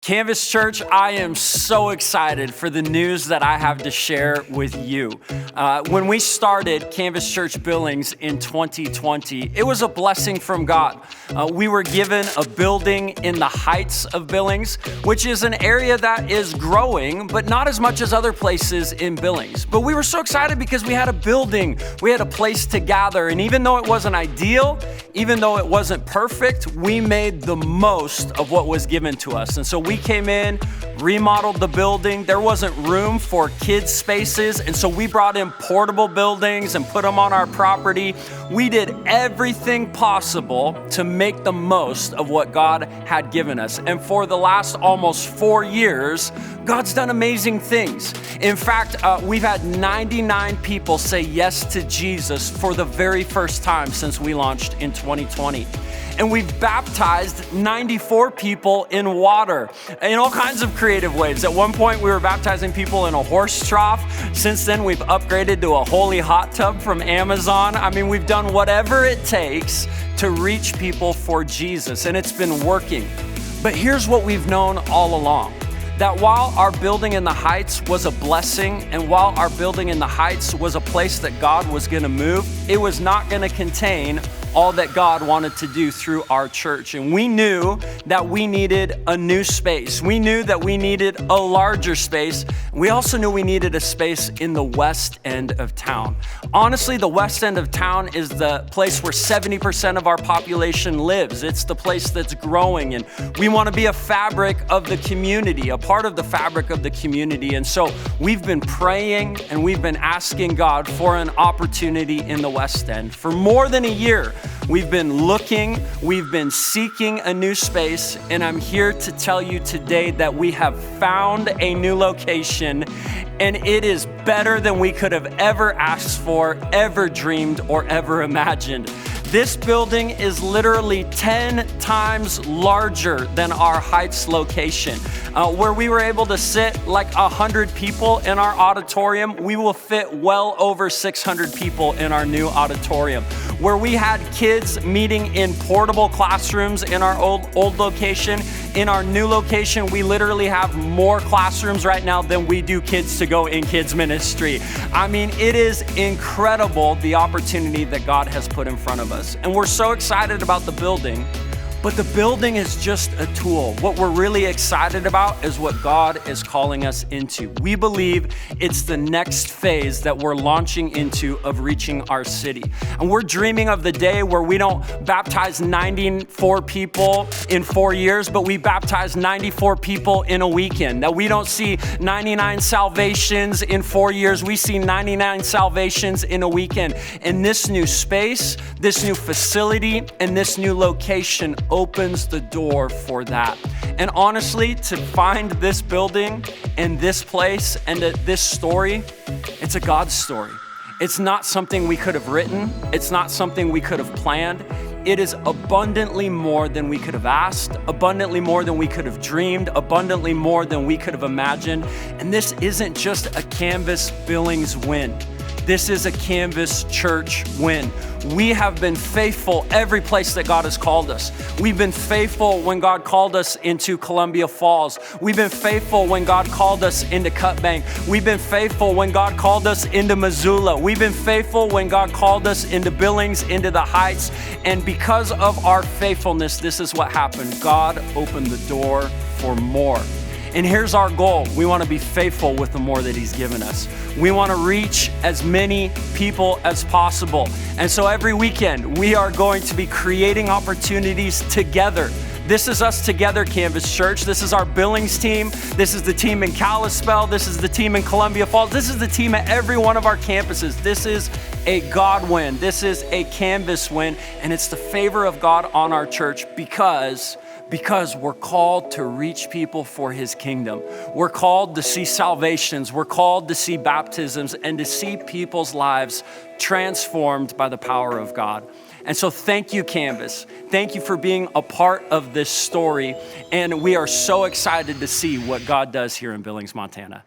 Canvas Church, I am so excited for the news that I have to share with you. When we started Canvas Church Billings in 2020, it was a blessing from God. We were given a building in the heights of Billings, which is an area that is growing, but not as much as other places in Billings. But we were so excited because we had a building, we had a place to gather, and even though it wasn't ideal, even though it wasn't perfect, we made the most of what was given to us. And so we came in, remodeled the building. There wasn't room for kids' spaces, and so we brought in portable buildings and put them on our property. We did everything possible to make the most of what God had given us. And for the last almost 4 years, God's done amazing things. In fact, we've had 99 people say yes to Jesus for the very first time since we launched in 2020. And we've baptized 94 people in water in all kinds of creative ways. At one point, we were baptizing people in a horse trough. Since then, we've upgraded to a holy hot tub from Amazon. I mean, we've done whatever it takes to reach people for Jesus, and it's been working. But here's what we've known all along. That while our building in the heights was a blessing, and while our building in the heights was a place that God was gonna move, it was not gonna contain all that God wanted to do through our church. And we knew that we needed a new space. We knew that we needed a larger space. We also knew we needed a space in the west end of town. Honestly, the west end of town is the place where 70% of our population lives. It's the place that's growing, and we want to be a fabric of the community, a part of the fabric of the community. And so we've been praying and we've been asking God for an opportunity in the west end. For more than a year, we've been looking, we've been seeking a new space, and I'm here to tell you today that we have found a new location, and it is better than we could have ever asked for, ever dreamed, or ever imagined. This building is literally 10 times larger than our Heights location. Where we were able to sit like 100 people in our auditorium, we will fit well over 600 people in our new auditorium. Where we had kids meeting in portable classrooms in our old location, in our new location, we literally have more classrooms right now than we do kids to go in kids ministry. I mean, it is incredible the opportunity that God has put in front of us. And we're so excited about the building, but the building is just a tool. What we're really excited about is what God is calling us into. We believe it's the next phase that we're launching into of reaching our city. And we're dreaming of the day where we don't baptize 94 people in 4 years, but we baptize 94 people in a weekend. That we don't see 99 salvations in 4 years, we see 99 salvations in a weekend. And this new space, this new facility, and this new location opens the door for that. And honestly, to find this building and this place and this story, it's a God story. It's not something we could have written. It's not something we could have planned. It is abundantly more than we could have asked, abundantly more than we could have dreamed, abundantly more than we could have imagined. And this isn't just a Canvas Billings win. This is a Canvas Church win. We have been faithful every place that God has called us. We've been faithful when God called us into Columbia Falls. We've been faithful when God called us into Cut Bank. We've been faithful when God called us into Missoula. We've been faithful when God called us into Billings, into the Heights. And because of our faithfulness, this is what happened. God opened the door for more. And here's our goal. We want to be faithful with the more that He's given us. We want to reach as many people as possible. And so every weekend, we are going to be creating opportunities together. This is us together, Canvas Church. This is our Billings team. This is the team in Kalispell. This is the team in Columbia Falls. This is the team at every one of our campuses. This is a God win. This is a Canvas win. And it's the favor of God on our church because we're called to reach people for His kingdom. We're called to see salvations. We're called to see baptisms and to see people's lives transformed by the power of God. And so thank you, Canvas. Thank you for being a part of this story. And we are so excited to see what God does here in Billings, Montana.